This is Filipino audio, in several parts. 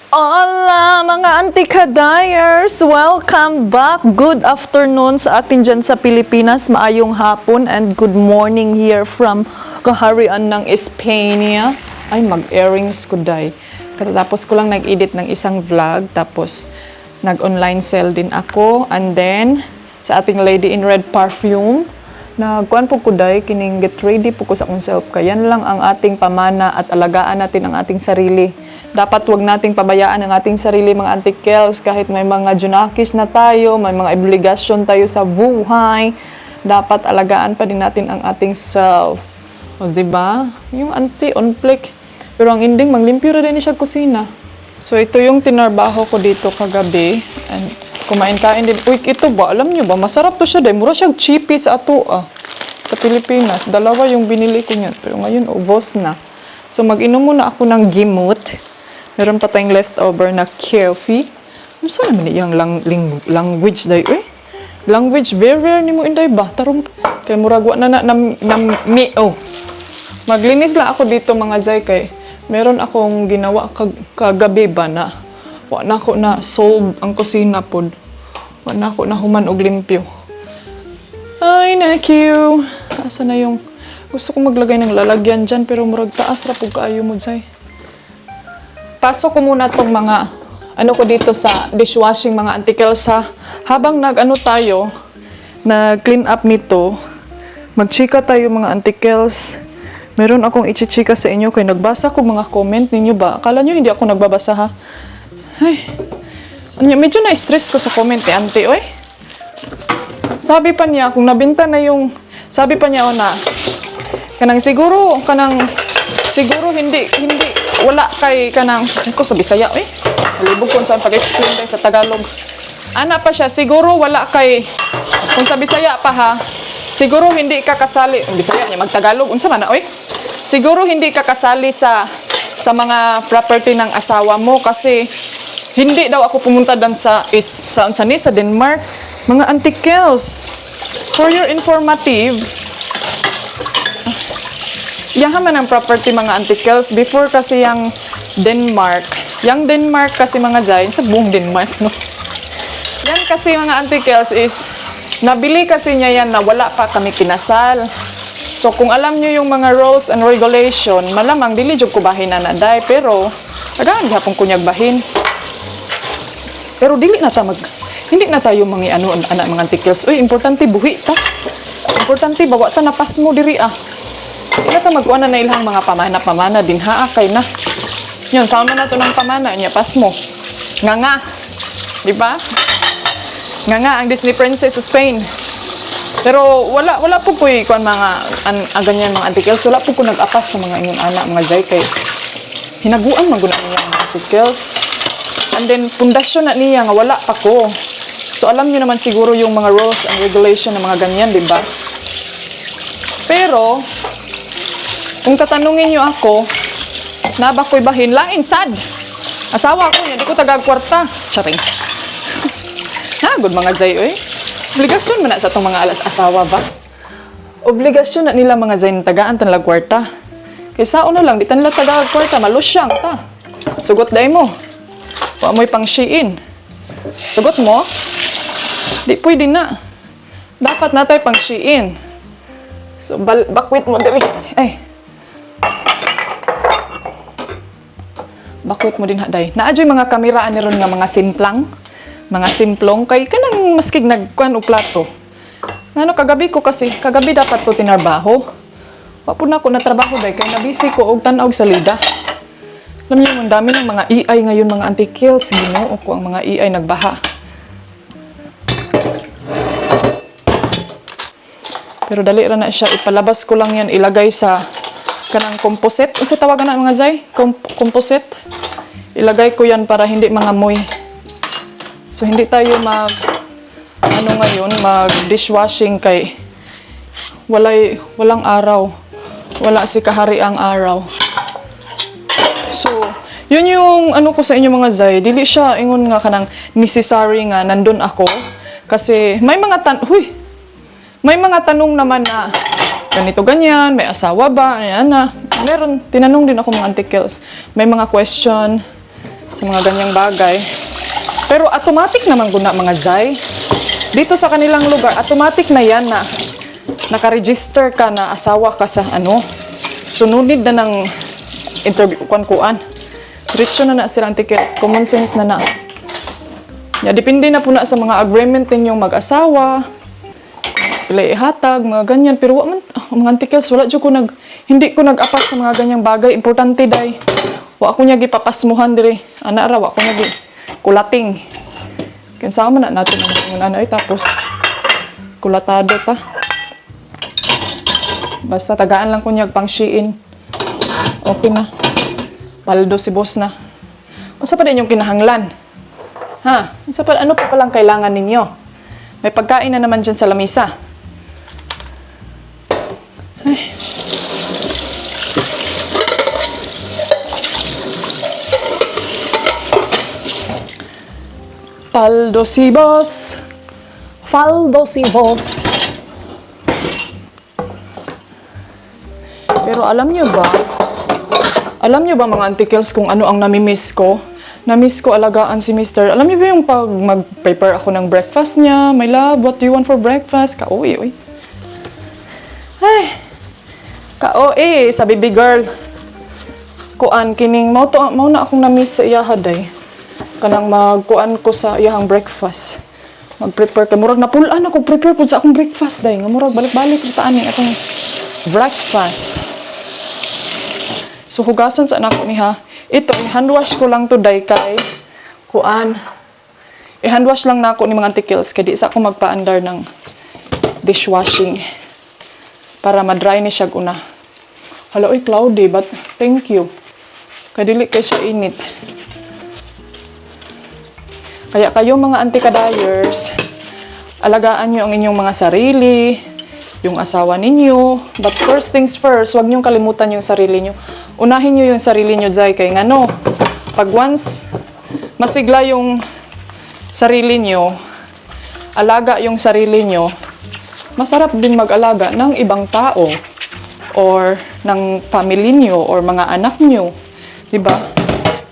Hola mga antikadayers! Welcome back! Good afternoon sa atin dyan sa Pilipinas. Maayong hapon and good morning here from kaharian ng Espanya. Ay, mag-earrings ko day. Katapos ko lang nag-edit ng isang vlog. Tapos, nag-online sale din ako. And then, sa ating Lady in Red perfume, nagkuhan po ko day, kining get ready po ko sa akong self. Kaya yan lang ang ating pamana at alagaan natin ang ating sarili. Dapat wag nating pabayaan ang ating sarili, mga antikels, kahit may mga junakis na tayo, may mga obligasyon tayo sa buhay, dapat alagaan pa din natin ang ating self. O, diba? Yung on flick. Pero ang ending, maglimpyo rin din siya kusina. So, ito yung tinarbaho ko dito kagabi. And kumain-kain din. Uy, ito ba? Alam nyo ba? Masarap to siya din. Mura siyang chippy sa ato, sa Pilipinas. Dalawa yung binili ko niyan. Pero ngayon, ubos na. So, mag-inom muna ako ng gimot. Meron pa tayong leftover na coffee. Ano saan naman yung language day? Eh? Language, very rare ni mo inday ba? Tarong, kay muragwa na mi. Oh. Maglinis lang ako dito mga zay kay meron akong ginawa kagabi ba na wa na ako na solve ang kusina pod. Wa na ako na human og limpyo. Ay, naku. Asa na yung gusto ko maglagay ng lalagyan dyan pero murag taas ra pug kaayo mo zay. Pasok ko muna tong mga ano ko dito sa dishwashing mga antikels ha. Habang nag-clean up nito, magchika tayo mga antikels. Meron akong ichichika sa inyo kay nagbasa ko mga comment ninyo ba? Akala nyo hindi ako nagbabasa ha? Ay, medyo na-stress ko sa comment ni ante, oy. Sabi pa niya, kung nabinta na yung, sabi pa niya na, siguro hindi, wala kay kanang, ko sa Bisaya, eh. Halibog kung saan pag-explain tayo sa Tagalog. Ana pa siya, siguro wala kay, kung sa Bisaya pa ha, siguro hindi ka kasali, Bisaya niya, mag-Tagalog, unsa man na, oy. Siguro hindi ka kasali sa mga property ng asawa mo kasi hindi daw ako pumunta doon sa Denmark. Mga antikels, for your informative, yahan man ang property mga antikels. Before kasi yung Denmark kasi mga giant, sa buong Denmark, no? Yan kasi mga antikels is, nabili kasi niya yan na wala pa kami kinasal. So kung alam nyo yung mga rules and regulation, malamang dili jud ko bahin na naday. Pero, agaan gihapon kunyag bahin. Pero hindi na tayo mga anak mga antikels. Uy, importante buhi ta. Importante bawa ta napas mo diri Ila ta magkuana na ilang mga pamana din kay na. Yun, sama na to ng pamana niya pas mo. Nga. Di ba? Nga ang Disney princess sa Spain. Pero wala po ko kuan mga ganyan mga antikels. Wala po ko nag-apas sa mga inyong anak mga jay kay hinaguan man gud niya mga antikels. And then pundasyon na niya nga wala pa ko. So alam niyo naman siguro yung mga rules and regulation ng mga ganyan, di ba? Pero kung tatanungin niyo ako, naba ko'y bahin, lain sad. Asawa ko niya, di ko tagag-kwarta. Charing. Good mga zay, oy. Obligasyon man na sa itong mga asawa ba? Obligasyon na nila mga zay na tagaan tanlag kwarta. Kaysa una lang, di tanla tagag-kwarta, malusyang ta. Sugot day mo. Wa mo'y pang shiin. Sugot mo? Di pwede na. Dapat natay pang shiin. So, bakwit mo diri. Ay. Bakwit mo din haday. Naadyo'y mga kameraan ni ron nga mga simplong kay kanang maskig nagkuan og plato. Ngano kagabi dapat to tinarbaho. Wa pud na ako natrabaho day kay nabisi ko og tan-aw sa lida. Alam niyo ang dami ng mga AI ngayon mga antikels, Ginoo ko ang mga AI nagbaha. Pero dali ra na siya, ipalabas ko lang yan, ilagay sa kanang composite. Unsa tawagan na mga zay? Composite. Ilagay ko yan para hindi mangamoy. So hindi tayo mag-dishwashing kay walang araw. Wala si kahariang araw. So, yun yung ko sa inyo mga zay. Dili siya ingon nga kanang necessary nga nandun ako kasi may mga tanong naman na ganito ganyan, may asawa ba, ayan na. Meron, tinanong din ako mga antikels. May mga question sa mga ganyang bagay. Pero automatic naman guna mga zay. Dito sa kanilang lugar, automatic na yan na nakaregister ka na asawa ka sa sununid na ng interview kuan. Diretso na silang tickets. Common sense na. Ya, depende na po na sa mga agreement ninyong mag-asawa. Pila ihatag, mga ganyan. Pero mga tickets, hindi ko nag-apas sa mga ganyang bagay. Importante day. Wa ako niya gipapasmuhan diri. Ana ra, wa ako niya kulating. Kinsama na natin ang ano tapos kulatado ta. Basta tagaan lang ko niya pang-shiin. Okay na. Paldo si boss na. Unsa pa din yung kinahanglan? Ha? Unsa pa ano pa palang kailangan ninyo? May pagkain na naman dyan sa lamisa. Ay. Paldo si boss. Faldo si boss. Pero alam niyo ba mga antikils kung ano ang namimiss ko? Namiss ko alagaan si Mr. Alam niyo ba yung pag mag-prepare ako ng breakfast niya? My love, what do you want for breakfast? Ka-uwi, uy. Ay, ka-uwi, sa baby girl. Kuan, kining, mau na akong namiss sa iyahaday. Kanang magkuan ko sa iyahang breakfast. Mag-prepare ka. Murag napulaan ako, prepare po sa akong breakfast, day. Nga murag, balik-balik, taan akong breakfast. So, hugasan sa anak ko niha. Ito, i-handwash ko lang to day kay kuan. I-handwash lang na ako ni mga antikils kaya di sa ako magpa-andar ng dishwashing para ma-dry ni siya una. Hala, oy, cloudy, but thank you. Kadili kay siya init. Kaya kayo mga antika-dyers, alagaan nyo ang inyong mga sarili, yung asawa ninyo. But first things first, huwag niyong kalimutan yung sarili nyo. Unahin nyo yung sarili nyo, Zay, kay ngano, pag once masigla yung sarili nyo, alaga yung sarili nyo, masarap din mag-alaga ng ibang tao or ng family nyo or mga anak nyo. Diba?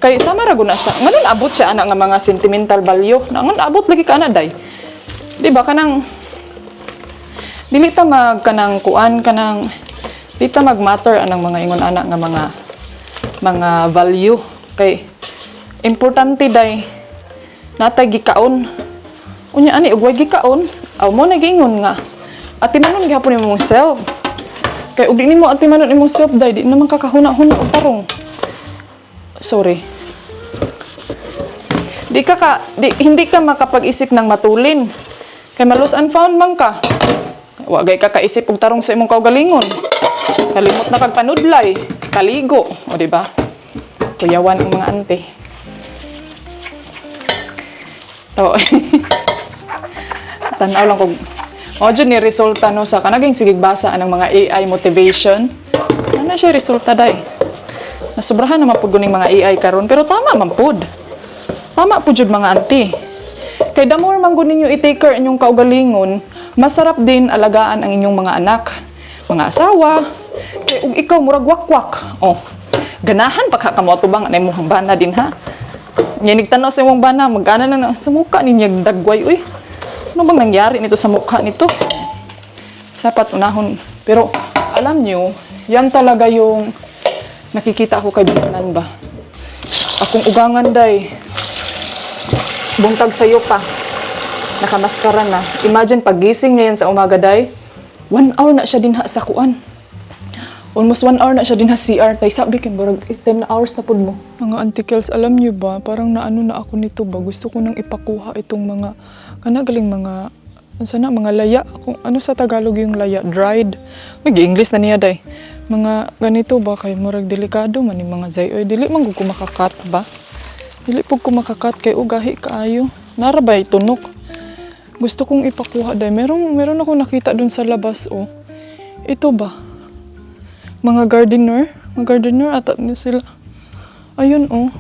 Kay sama rago na sa, ngayon abot siya anak nga mga sentimental value. Ngayon abot lagi ka na, Day. Diba? Kanang, dili ta kanang kuan, kanang, di ta mag-matter anang mga ingon anak nga mga value kay importante day natay gikaon unya ani ug way gikaon aw mo nagingon nga atimanon gihapon imong self kay ug di nimo atimanon imong self day di naman kakahuna-huna og tarong sorry hindi ka makapag-isip ng matulin kay malus and found man ka wagay ka kaisip og tarong sa imong kaugalingon. Kalimot na pagpanudlay, kaligo, o di ba? Kuyawan ang mga ante. To. Tanaw lang kog o dyan ni resulta no sa kanaging sigigbasa ng mga AI motivation. Ano siya resulta day? Nasubrahan naman po guning mga AI karon pero tama man pud. Tama po jud mga ante. Kay the more man gunin nyo i-take care inyong kaugalingon, masarap din alagaan ang inyong mga anak, mga asawa, kay ug ikaw murag wakwak. Oh, ganahan pa ka mo atubang anay mo bana din ha. Nyanig tanaw sa imong bana, magana na sa mukha ninyag dagway uy. Ano bang nangyari nito sa mukha nito? Dapat unahon. Pero alam nyo, yan talaga yung nakikita ko kay Bianan ba. Akong ugangan day. Buntag sayo pa. Nakamaskara na. Imagine paggising niya yan sa umaga day, 1 hour na siya dinha sa kuan. Almost 1 hour na siya dinha CR. Tay sabi kay burag 10 hours na pud mo. Mga antikels, alam niyo ba, parang naano na ako nito ba. Gusto ko nang ipakuha itong mga kanagaling mga sana mga laya. Kung ano sa Tagalog yung laya, dried. Mag-English na niya day. Mga ganito ba kay murag delikado man ni mga zay. Oy, dili man ko makakat ba? Dili pug ko makakat kay ugahi kaayo. Narabay tunok. Gusto kong ipakuha day. Meron ako nakita dun sa labas oh. Ito ba? Mga gardener ata sila. Ayun oh.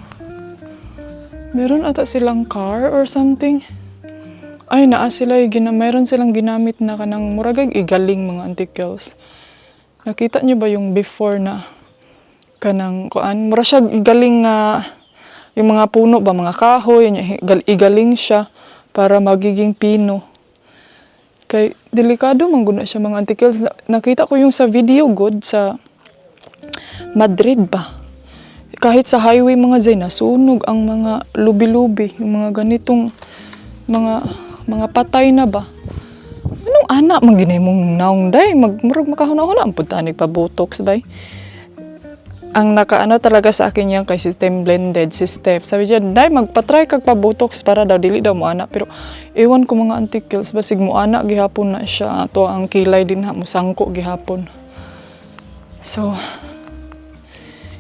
Meron ata silang car or something. Ay naa sila meron silang ginamit na kanang muragag igaling mga antikels. Nakita niyo ba yung before na kanang kuan? Mura siya igaling nga yung mga puno ba, mga kahoy, igaling siya para magiging pino. Kay delikado man gud na siya mga Auntie Kels. Nakita ko yung sa video good sa Madrid ba. Kahit sa highway mga Zay, nasunog ang mga lubi-lubi, yung mga ganitong mga patay na ba. Anong anak man ginay mong naong day, magmurag makahuna-huna ang puntanig pa botox bay. Ang nakaano talaga sa akin yan kay system blended si Steph. Sabi niya, day magpa-try kag pa botox para daw dili daw mo anak. Pero ewan ko mga Auntie Kels, basig mo anak gihapon na siya. Ato ang kilay din ha, musangko gihapon. So,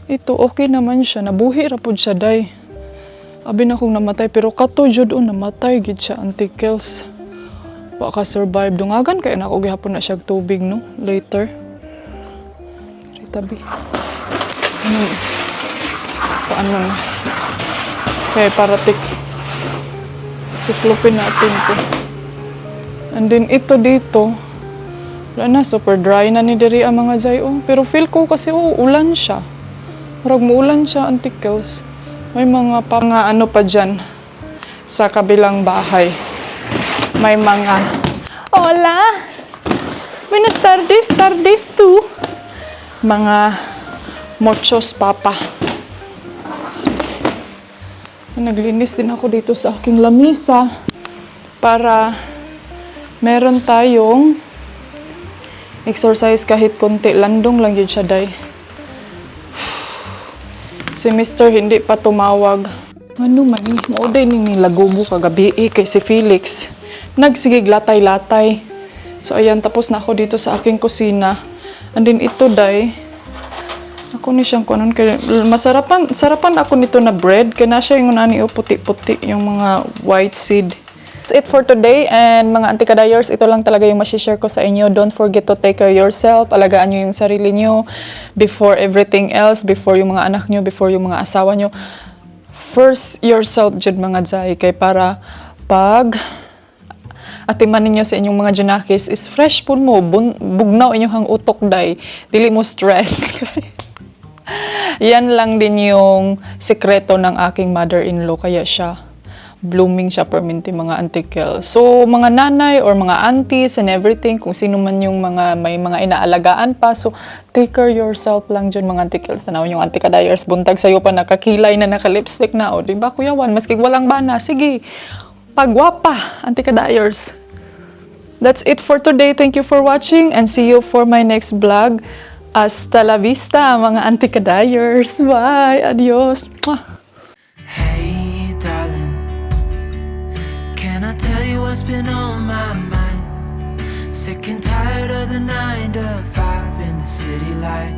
ito, okay naman siya. Nabuhi ra pud siya, day. Abi na kong namatay, pero kato jud o namatay gid siya, Auntie Kels. Baka survive. Dungagan kaya na ako gihapon na siya tubig, no? Later. Tabi. Paano na? Okay, para tiklopin natin ito. And then ito dito, wala na, super dry na ni diri ang mga Zay. Oh. Pero feel ko kasi, ulan siya. Marag muulan siya, Auntie Kels. May mga ano pa dyan sa kabilang bahay. May mga, hola! Buenas tardes, tardes too. Mga mochos papa. Naglinis din ako dito sa aking lamisa para meron tayong exercise kahit konti. Landong lang yun siya, day. Si Mr. hindi pa tumawag. Ano man, mauday ni lagubo kagabi kay si Felix. Nagsigig latay-latay. So ayan, tapos na ako dito sa aking kusina. And then ito, day. Ako ni siyang kunon kay sarapan ako nito na bread. Kaya na siya yung nani puti-puti, yung mga white seed. That's it for today, and mga Auntie Kadayers, ito lang talaga yung masishare ko sa inyo. Don't forget to take care of yourself. Alagaan nyo yung sarili nyo before everything else, before yung mga anak nyo, before yung mga asawa nyo. First yourself dyan mga Zay, kay para pag atiman ninyo sa inyong mga junakis is fresh po mo, bugnaw inyong utok day, dili mo stress. Yan lang din yung sekreto ng aking mother-in-law, kaya siya blooming siya permanente mga Auntie Kels. So, mga nanay or mga aunties and everything, kung sino man yung may mga inaalagaan pa. So, take care yourself lang dyan mga Auntie Kels. Tanawin yung Auntie Kadayers, buntag sa'yo pa nakakilay na naka-lipstick na. O, diba Kuya Juan, maski walang bana, sige, pagwapa, Auntie Kadayers. That's it for today. Thank you for watching and see you for my next vlog. Hasta la vista, mga Auntie Kadayers. Bye! Adios! Mwah! Hey, darling, can I tell you what's been on my mind? Sick and tired of the 9 to 5 in the city light.